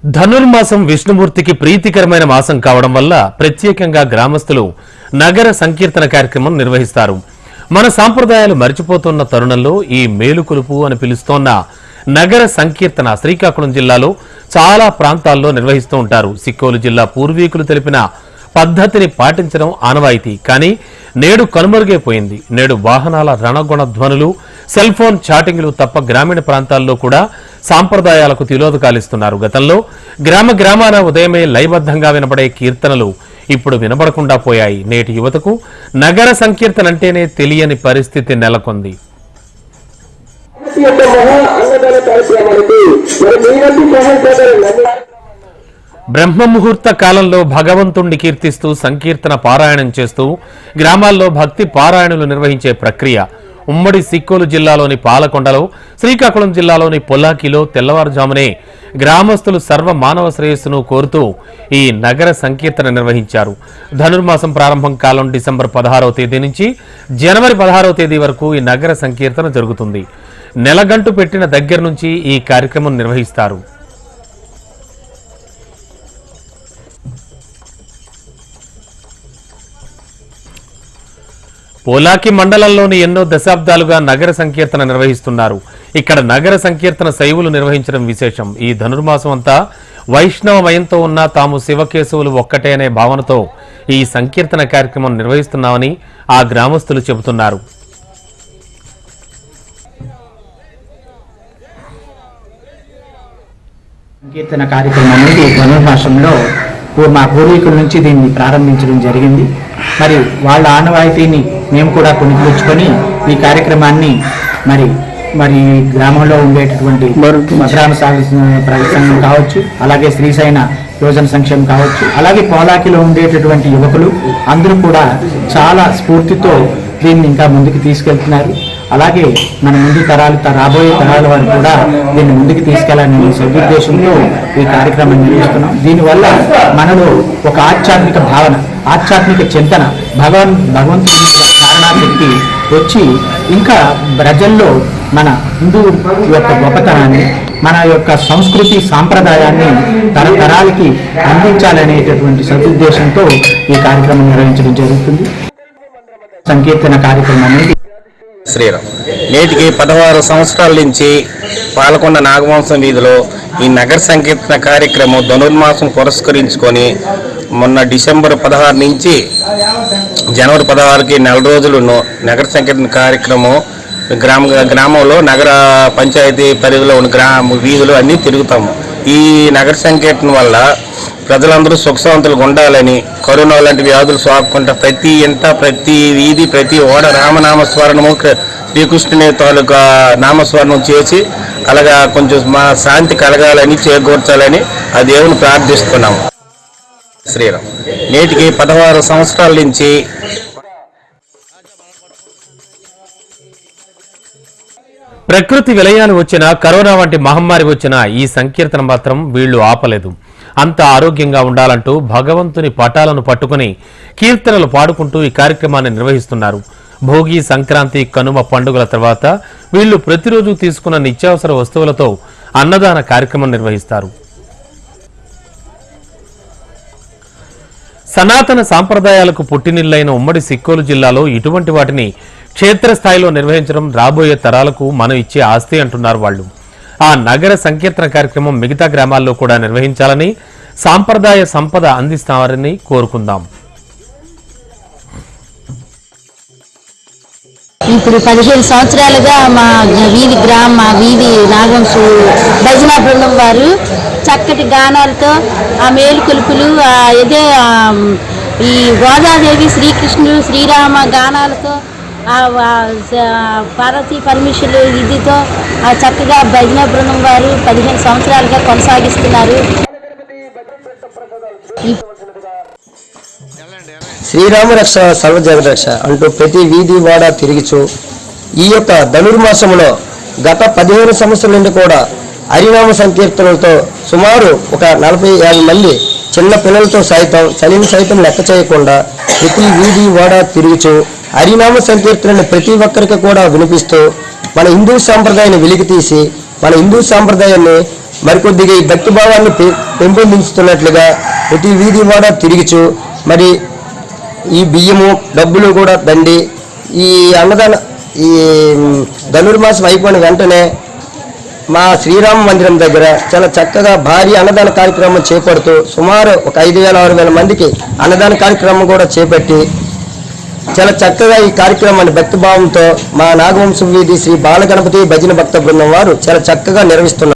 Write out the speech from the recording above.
ధనుర్మాసం విష్ణుమూర్తికి ప్రీతికరమైన మాసం కావడం వల్ల ప్రత్యేకంగా గ్రామస్తులు నగర సంకీర్తన కార్యక్రమం నిర్వహిస్తారు. మన సాంప్రదాయాలు మరిచిపోతున్న తరుణంలో ఈ మేలుకొలుపు అని పిలుస్తోన్న నగర సంకీర్తన శ్రీకాకుళం జిల్లాలో చాలా ప్రాంతాల్లో నిర్వహిస్తూ ఉంటారు. సిక్కోలు జిల్లా పూర్వీకులు తెలిపిన పద్ధతిని పాటించడం ఆనవాయితీ. కానీ నేడు కనుమరుగైపోయింది. నేడు వాహనాల రణగుణ ధ్వనులు, సెల్ ఫోన్ చాటింగ్లు తప్ప గ్రామీణ ప్రాంతాల్లో కూడా సాంప్రదాయాలకు తిలోదకాలిస్తున్నారు. గతంలో గ్రామాన ఉదయమే లయబద్ధంగా వినపడే కీర్తనలు ఇప్పుడు వినపడకుండా పోయాయి. నేటి యువతకు నగర సంకీర్తన అంటేనే తెలియని పరిస్థితి నెలకొంది. బ్రహ్మముహూర్త కాలంలో భగవంతుణ్ణి కీర్తిస్తూ సంకీర్తన పారాయణం చేస్తూ గ్రామాల్లో భక్తి పారాయణలు నిర్వహించే ప్రక్రియ ఉమ్మడి సిక్కోలు జిల్లాలోని పాలకొండలో, శ్రీకాకుళం జిల్లాలోని పొల్లాకిలో తెల్లవారుజామునే గ్రామస్తులు సర్వ మానవ శ్రేయస్సును కోరుతూ ఈ నగర సంకీర్తన నిర్వహించారు. ధనుర్మాసం ప్రారంభం కాలం డిసెంబర్ 16వ తేదీ నుంచి జనవరి 16వ తేదీ వరకు ఈ నగర సంకీర్తన జరుగుతుంది. నెలగంటు పెట్టిన దగ్గర నుంచి ఈ కార్యక్రమం నిర్వహిస్తారు. పోలాకి మండలంలోని ఎన్నో దశాబ్దాలుగా నగర సంకీర్తన నిర్వహిస్తున్నారు. ఇక్కడ నగర సంకీర్తన శైవులు నిర్వహించడం విశేషం. ఈ ధనుర్మాసం అంతా వైష్ణవమయంతో ఉన్న తాము శివకేశవులు ఒక్కటే అనే భావనతో ఈ సంకీర్తన కార్యక్రమం నిర్వహిస్తున్నామని ఆ గ్రామస్తులు చెబుతున్నారు. సంకీర్తన కార్యక్రమం అనేది ధనుర్మాసంలో మా పూర్వీకుల నుంచి దీన్ని ప్రారంభించడం జరిగింది. మరి వాళ్ళ ఆనవాయితీని మేము కూడా కొనుక్కొచ్చుకొని ఈ కార్యక్రమాన్ని మరి గ్రామంలో ఉండేటటువంటి గ్రామ సంఘం కావచ్చు, అలాగే శ్రీశైన యోజన సంక్షేమం కావచ్చు, అలాగే పోలాకిలో ఉండేటటువంటి యువకులు అందరూ కూడా చాలా స్ఫూర్తితో దీన్ని ఇంకా ముందుకు తీసుకెళ్తున్నారు. అలాగే మన ముందు రాబోయే తరాల వారు కూడా దీన్ని ముందుకు తీసుకెళ్లాలనే సదుద్దేశంతో ఈ కార్యక్రమాన్ని నిర్వహిస్తున్నాం. దీనివల్ల మనలో ఒక ఆధ్యాత్మిక భావన, ఆధ్యాత్మిక చింతన, భగవంతుని కారణాశక్తి వచ్చి ఇంకా ప్రజల్లో మన హిందూ యొక్క గొప్పతనాన్ని, మన యొక్క సంస్కృతి సాంప్రదాయాన్ని తరతరాలకి అందించాలనేటటువంటి సదుద్దేశంతో ఈ కార్యక్రమం నిర్వహించడం జరుగుతుంది. సంకీర్తన కార్యక్రమం అనేది శ్రీరామ్ నేటికి 16 సంవత్సరాల నుంచి పాలకొండ నాగవంశం వీధిలో ఈ నగర సంకీర్తన కార్యక్రమం ధనుర్మాసం పురస్కరించుకొని మొన్న డిసెంబర్ 16 నుంచి జనవరి 16కి నెల రోజులు నగర సంకీర్తన కార్యక్రమం గ్రామంలో నగర పంచాయతీ పరిధిలో ఉన్న వీధులు అన్నీ తిరుగుతాము. ఈ నగర సంకీర్తన వల్ల ప్రజలందరూ సుఖశాంతులుగా ఉండాలని, కరోనా లాంటి వ్యాధులు సోకకుండా ప్రతి ఇంట, ప్రతి వీధి, ప్రతి ఓడ రామనామస్మరణము, శ్రీకృష్ణుని తాలూకా నామస్మరణం చేసి అలాగా కొంచెం మా శాంతి కలగాలని, చేకూర్చాలని ఆ దేవుని ప్రార్థిస్తున్నాము. శ్రీరామ్ నేటికి 16 సంవత్సరాల నుంచి ప్రకృతి విలయాలు వచ్చినా, కరోనా వంటి మహమ్మారి వచ్చినా ఈ సంకీర్తన మాత్రం వీళ్లు ఆపలేదు. అంత ఆరోగ్యంగా ఉండాలంటూ భగవంతుని పటాలను పట్టుకుని కీర్తనలు పాడుకుంటూ ఈ కార్యక్రమాన్ని నిర్వహిస్తున్నారు. భోగి, సంక్రాంతి, కనుమ పండుగల తర్వాత వీళ్లు ప్రతిరోజు తీసుకున్న నిత్యావసర వస్తువులతో అన్నదాన కార్యక్రమం నిర్వహిస్తారు. సనాతన సాంప్రదాయాలకు పుట్టినిల్లైన ఉమ్మడి సిక్కోలు జిల్లాలో ఇటువంటి వాటిని క్షేత్రస్థాయిలో నిర్వహించడం రాబోయే తరాలకు మనం ఇచ్చే ఆస్తి అంటున్నారు వాళ్ళు. ఆ నగర సంకీర్తన కార్యక్రమం మిగతా గ్రామాల్లో కూడా నిర్వహించాలని, సాంప్రదాయ సంపద అందిస్తారని కోరుకుందాం. ఇప్పుడు 15 సంవత్సరాలుగా మా వీధి నాగవంశు భజనా బృందం వారు చక్కటి గానాలతో ఆ మేలుకొలుపులు, ఈ గోదాదేవి, శ్రీకృష్ణుడు, శ్రీరామ గానాలతో, పార్వతీ పరమేశ్వరులు ఇదితో చక్కగా భజనా బృందం వారు 15 సంవత్సరాలుగా కొనసాగిస్తున్నారు. శ్రీరామ రక్ష సర్వజగరక్ష అంటూ ప్రతి వీధి వాడ తిరిగిచు ఈ యొక్క ధనుర్మాసంలో గత 15 సంవత్సరాల నుండి కూడా హరినామ సంకీర్తనలతో సుమారు ఒక 40-50 మంది చిన్న పిల్లలతో సైతం చలిని సైతం లెక్క చేయకుండా ప్రతి వీధి వాడ తిరుగుచు హరినామ సంకీర్తనని ప్రతి ఒక్కరికి కూడా వినిపిస్తూ మన హిందూ సాంప్రదాయాన్ని వెలికి తీసి మన హిందూ సాంప్రదాయాన్ని మరికొద్దిగా ఈ భక్తి భావాన్ని పెంపొందించుతున్నట్లుగా ప్రతి వీధి వాడ తిరుగుచు మరి ఈ బియ్యము డబ్బులు కూడా దండి ఈ అన్నదాన ఈ ధనుర్మాసం అయిపోయిన వెంటనే మా శ్రీరామ మందిరం దగ్గర చాలా చక్కగా భారీ అన్నదాన కార్యక్రమం చేపడుతూ సుమారు ఒక 5,000-6,000 మందికి అన్నదాన కార్యక్రమం కూడా చేపట్టి చాలా చక్కగా ఈ కార్యక్రమాన్ని భక్తిభావంతో మా నాగవంశం వీధి శ్రీ బాలగణపతి భజన భక్త బృందం వారు చాలా చక్కగా నిర్వహిస్తున్నారు.